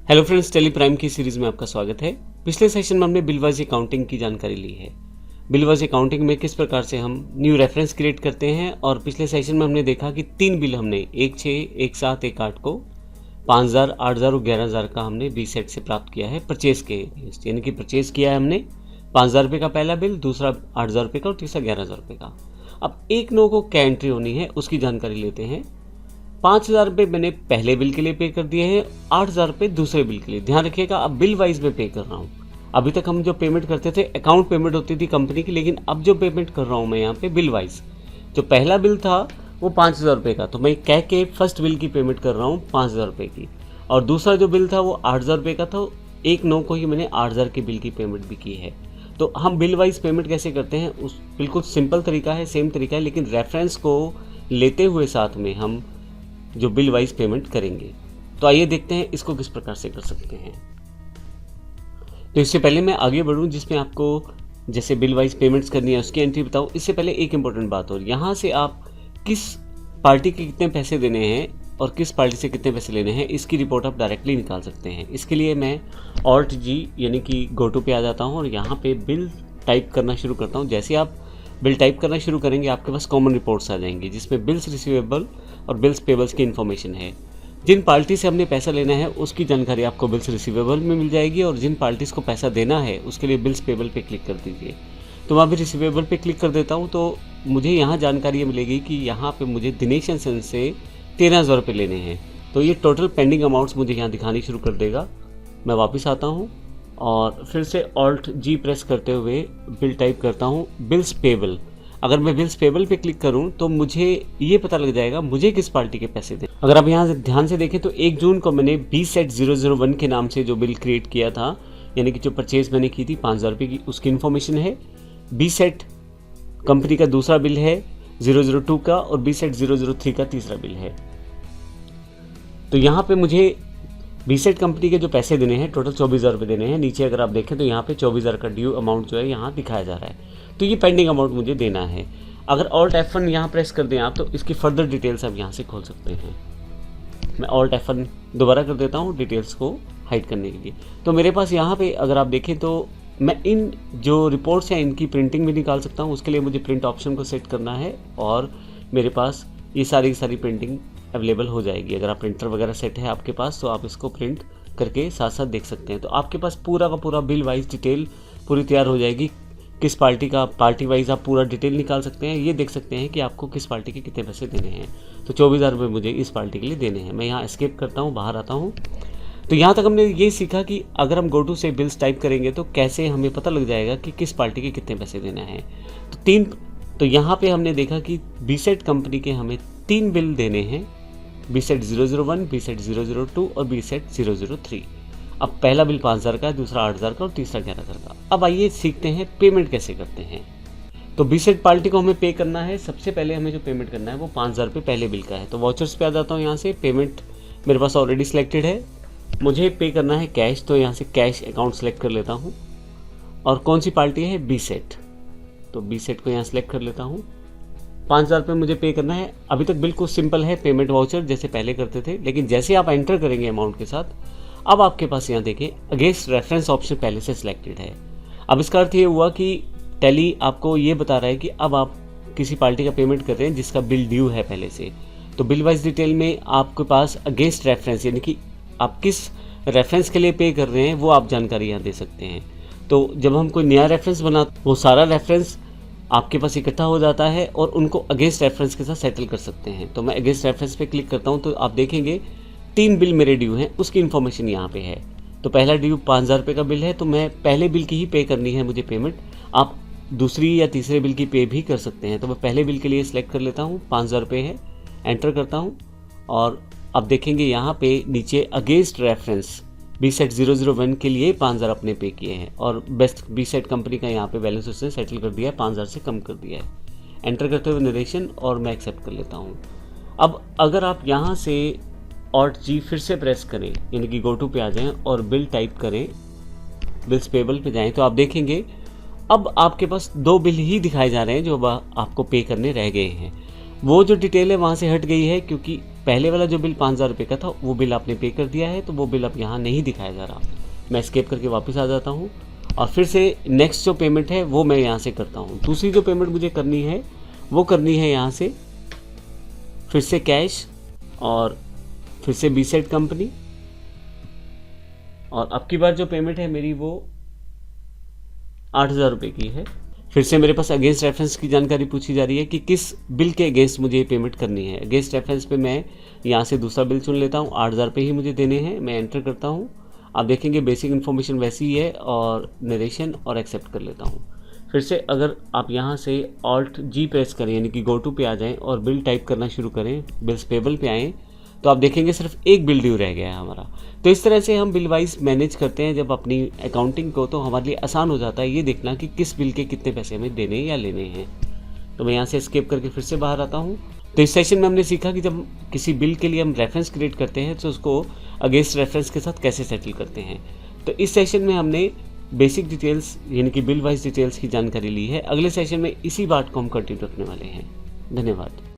Hello friends, Tally Prime की series में आपका स्वागत है। पिछले सेशन में हमने बिल वाइज अकाउंटिंग की जानकारी ली है। बिल वाइज अकाउंटिंग में किस प्रकार से हम न्यू रेफरेंस क्रिएट करते हैं, और पिछले सेशन में हमने देखा कि 3 बिल हमने 1/6, 1/7, 1/8 को 5,000, 8,000 और 11,000 का हमने बी सेट से प्राप्त किया है परचेज के, यानी कि परचेज किया है हमने 5,000 रुपये का पहला बिल, दूसरा 8,000 रुपये का और तीसरा 11,000 रुपये का। अब 1/9 को क्या एंट्री होनी है उसकी जानकारी लेते हैं। 5,000 रुपये मैंने पहले बिल के लिए पे कर दिए हैं, 8,000 रुपये दूसरे बिल के लिए। ध्यान रखिएगा, अब बिल वाइज में पे कर रहा हूँ। अभी तक हम जो पेमेंट करते थे अकाउंट पेमेंट होती थी कंपनी की, लेकिन अब जो पेमेंट कर रहा हूँ मैं यहाँ पे बिल वाइज। जो पहला बिल था वो 5,000 रुपये का, तो मैं कह के फर्स्ट बिल की पेमेंट कर रहा हूँ 5,000 रुपये की, और दूसरा जो बिल था वो 8,000 रुपये का था। 1/9 को ही मैंने 8,000 की बिल की पेमेंट भी की है। तो हम बिल वाइज पेमेंट कैसे करते हैं, उस बिल्कुल सिंपल तरीका है, सेम तरीका है, लेकिन रेफरेंस को लेते हुए साथ में हम जो बिल वाइज पेमेंट करेंगे। तो आइए देखते हैं इसको किस प्रकार से कर सकते हैं। तो इससे पहले मैं आगे बढ़ूं, जिसमें आपको जैसे बिल वाइज पेमेंट्स करनी है उसकी एंट्री बताऊं, इससे पहले एक इंपॉर्टेंट बात और, यहाँ से आप किस पार्टी के कितने पैसे देने हैं और किस पार्टी से कितने पैसे लेने हैं इसकी रिपोर्ट आप डायरेक्टली निकाल सकते हैं। इसके लिए मैं ऑल्ट जी यानी कि गोटू पे आ जाता हूँ और यहाँ पे बिल टाइप करना शुरू करता हूँ। जैसे आप बिल टाइप करना शुरू करेंगे आपके पास कॉमन रिपोर्ट्स आ जाएंगी, जिसमें बिल्स रिसीवेबल और बिल्स पेबल्स की इन्फॉर्मेशन है। जिन पार्टी से हमने पैसा लेना है उसकी जानकारी आपको बिल्स रिसीवेबल में मिल जाएगी, और जिन पार्टीज़ को पैसा देना है उसके लिए बिल्स पेबल पे क्लिक कर दीजिए। तो मैं अभी रिसीवेबल पे क्लिक कर देता हूँ, तो मुझे यहाँ जानकारी मिलेगी कि यहाँ पे मुझे दिनेश एंड सन से 13,000 रुपये लेने हैं। तो ये टोटल पेंडिंग अमाउंट्स मुझे यहाँ दिखानी शुरू कर देगा। मैं वापस आता हूँ और फिर से ऑल्ट जी प्रेस करते हुए बिल टाइप करता हूँ बिल्स पेबल। अगर मैं बिल्स पेबल पे क्लिक करूं तो मुझे ये पता लग जाएगा मुझे किस पार्टी के पैसे दें। अगर आप यहाँ से ध्यान से देखें तो 1 जून को मैंने BSET001 के नाम से जो बिल क्रिएट किया था, यानी कि जो परचेज मैंने की थी 5,000 रुपये की, उसकी इन्फॉर्मेशन है। BSET कंपनी का दूसरा बिल है 002 का, और BSET003 का तीसरा बिल है। तो यहाँ पे मुझे BSET कंपनी के जो पैसे देने हैं टोटल 24,000 रुपये देने हैं। नीचे अगर आप देखें तो यहाँ पे 24,000 का ड्यू अमाउंट जो है यहाँ दिखाया जा रहा है। तो ये पेंडिंग अमाउंट मुझे देना है। अगर ऑल्ट F1 यहाँ प्रेस कर दें आप तो इसकी फर्दर डिटेल्स आप यहाँ से खोल सकते हैं। मैं ऑल्ट F1 दोबारा कर देता हूँ डिटेल्स को हाइड करने के लिए। तो मेरे पास यहाँ पे अगर आप देखें तो मैं इन जो रिपोर्ट्स हैं इनकी प्रिंटिंग भी निकाल सकता हूँ। उसके लिए मुझे प्रिंट ऑप्शन को सेट करना है और मेरे पास ये सारी प्रिंटिंग अवेलेबल हो जाएगी। अगर आप प्रिंटर वगैरह सेट है आपके पास तो आप इसको प्रिंट करके साथ साथ देख सकते हैं। तो आपके पास पूरा का पूरा बिल वाइज डिटेल पूरी तैयार हो जाएगी। किस पार्टी का, पार्टी वाइज आप पूरा डिटेल निकाल सकते हैं। ये देख सकते हैं कि आपको किस पार्टी के कितने पैसे देने हैं। तो 24,000 रुपये मुझे इस पार्टी के लिए देने हैं। मैं यहाँ एस्केप करता हूँ, बाहर आता हूँ। तो यहाँ तक हमने ये सीखा कि अगर हम गोटू से बिल्स टाइप करेंगे तो कैसे हमें पता लग जाएगा कि किस पार्टी के कितने पैसे देना है। तो यहाँ पे हमने देखा कि BSET कंपनी के हमें 3 बिल देने हैं, BSET001, BSET002 और BSET003। अब पहला बिल 5,000 का है, दूसरा 8,000 का और तीसरा 11,000 का। अब आइए सीखते हैं पेमेंट कैसे करते हैं। तो BSET पार्टी को हमें पे करना है। सबसे पहले हमें जो पेमेंट करना है वो 5,000 रुपये पहले बिल का है। तो वाउचर्स पे आ जाता हूँ। यहाँ से पेमेंट मेरे पास ऑलरेडी सिलेक्टेड है, मुझे पे करना है कैश। तो यहाँ से कैश अकाउंट सेलेक्ट कर लेता हूँ, और कौन सी पार्टी है BSET, तो BSET को यहाँ सेलेक्ट कर लेता हूँ। 5,000 रुपये मुझे पे करना है। अभी तक बिल्कुल सिंपल है पेमेंट वाउचर जैसे पहले करते थे, लेकिन जैसे आप एंटर करेंगे अमाउंट के साथ, अब आपके पास यहाँ देखें अगेंस्ट रेफरेंस ऑप्शन पहले से सिलेक्टेड है। अब इसका अर्थ ये हुआ कि टैली आपको ये बता रहा है कि अब आप किसी पार्टी का पेमेंट कर रहे हैं जिसका बिल ड्यू है पहले से। तो बिल वाइज डिटेल में आपके पास अगेंस्ट रेफरेंस, यानी कि आप किस रेफरेंस के लिए पे कर रहे हैं वो आप जानकारी यहाँ दे सकते हैं। तो जब हम कोई नया रेफरेंस बना वो सारा रेफरेंस आपके पास इकट्ठा हो जाता है और उनको अगेंस्ट रेफरेंस के साथ सेटल कर सकते हैं। तो मैं अगेंस्ट रेफरेंस पे क्लिक करता हूँ तो आप देखेंगे 3 बिल मेरे ड्यू हैं, उसकी इन्फॉर्मेशन यहाँ पे है। तो पहला ड्यू 5,000 रुपये का बिल है, तो मैं पहले बिल की ही पे करनी है मुझे पेमेंट। आप दूसरी या तीसरे बिल की पे भी कर सकते हैं। तो मैं पहले बिल के लिए सिलेक्ट कर लेता हूँ, 5,000 रुपये है, एंटर करता हूँ। और अब देखेंगे यहाँ पे नीचे अगेंस्ट रेफरेंस BSET001 के लिए 5,000 अपने पे किए हैं, और बेस्ट BSET कंपनी का यहाँ पे बैलेंस उसने सेटल कर दिया है, 5,000 से कम कर दिया है। एंटर करते हुए नरेशन और मैं एक्सेप्ट कर लेता हूँ। अब अगर आप यहाँ से ऑल्ट जी फिर से प्रेस करें, यानी कि गोटू पे आ जाएं और बिल टाइप करें, बिल्स पेबल पे जाएं, तो आप देखेंगे अब आपके पास 2 बिल ही दिखाए जा रहे हैं जो आपको पे करने रह गए हैं। वो जो डिटेल है वहाँ से हट गई है, क्योंकि पहले वाला जो बिल 5,000 रुपये का था वो बिल आपने पे कर दिया है, तो वो बिल अब यहाँ नहीं दिखाया जा रहा। मैं एस्केप करके वापस आ जाता हूँ और फिर से नेक्स्ट जो पेमेंट है वो मैं यहाँ से करता हूँ। दूसरी जो पेमेंट मुझे करनी है वो करनी है यहाँ से फिर से कैश और फिर से बीसेट कंपनी, और अब की बार जो पेमेंट है मेरी वो 8,000 रुपये की है। फिर से मेरे पास अगेंस्ट रेफरेंस की जानकारी पूछी जा रही है कि किस बिल के अगेंस्ट मुझे ये पेमेंट करनी है। अगेंस्ट रेफरेंस पे मैं यहाँ से दूसरा बिल चुन लेता हूँ, 8,000 रुपये ही मुझे देने हैं। मैं एंटर करता हूँ, आप देखेंगे बेसिक इन्फॉर्मेशन वैसी ही है और नरेशन और एक्सेप्ट कर लेता हूँ। फिर से अगर आप यहाँ से ऑल्ट जी प्रेस करें यानी कि गो टू पे आ जाएं और बिल टाइप करना शुरू करें, बिल्स पेबल पे आएँ, तो आप देखेंगे सिर्फ एक बिल ड्यू रह गया है हमारा। तो इस तरह से हम बिल वाइज मैनेज करते हैं जब अपनी अकाउंटिंग को, तो हमारे लिए आसान हो जाता है ये देखना कि किस बिल के कितने पैसे हमें देने या लेने हैं। तो मैं यहाँ से एस्केप करके फिर से बाहर आता हूँ। तो इस सेशन में हमने सीखा कि जब किसी बिल के लिए हम रेफरेंस क्रिएट करते हैं तो उसको अगेंस्ट रेफरेंस के साथ कैसे सेटल करते हैं। तो इस सेशन में हमने बेसिक डिटेल्स यानी कि बिल वाइज डिटेल्स की जानकारी ली है। अगले सेशन में इसी बात को हम कंटिन्यू रखने वाले हैं। धन्यवाद।